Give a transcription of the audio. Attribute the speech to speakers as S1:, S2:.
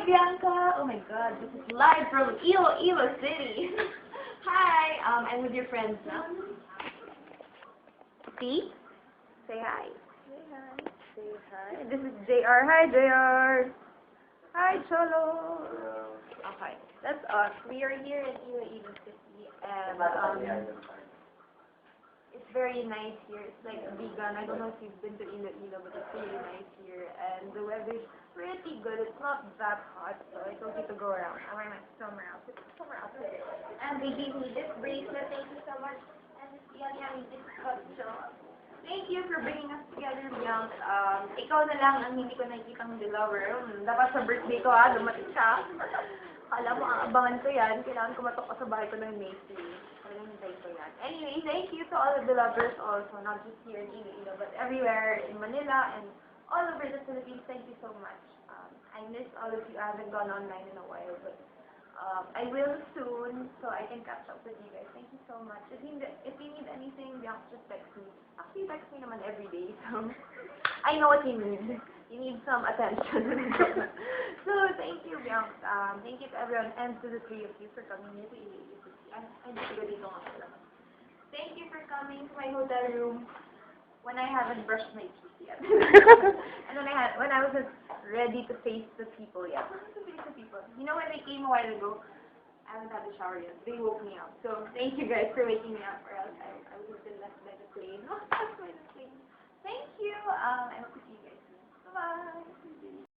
S1: Bianca! Oh my god, this is live from Iloilo City. Hi, I'm with your friends now. See? Say hi.
S2: Say hi. Say hi. This is JR. Hi, JR. Hi, Cholo.
S1: Okay, that's us. We are here in Iloilo City, and it's very nice here. It's like vegan. I don't know if you've been to Iloilo, but it's really nice here, and the weather's pretty good. It's not that hot, so it's okay to go around. I'm wearing my summer outfit. And they gave me this bracelet. Thank you so much. And this yummy biscuit. Thank you for bringing us together, Bianc. Ikaw na lang ang hindi ko nakikitang lover. Dapat sa birthday ko, dumating ka. Kala mo, abangan ko yan. Kailangan ko matok sa bahay ko ng Macy. Kailangan hintay ko yan. Anyway, thank you to all of the lovers also, not just here in Iloilo, but everywhere in Manila and all over the Philippines. Thank you so much. I miss all of you. I haven't gone online in a while, but I will soon, so I can catch up with you guys. Thank you so much. If you need anything, Bianca, just text me. Actually, text me naman every day, so I know what you need. You need some attention. So, thank you, Bianca. Thank you to everyone, and to the three of you for coming here to Iloilo City. I just go dito nga pala. Thank you for coming to my hotel room when I haven't brushed my teeth yet. And when I wasn't ready to face the people yet. To face the people. You know, when they came a while ago, I haven't had a shower yet. They woke me up. So thank you guys for waking me up, or else I would have been left by the plane. Left by the plane. Thank you. I hope to see you guys soon. Bye bye.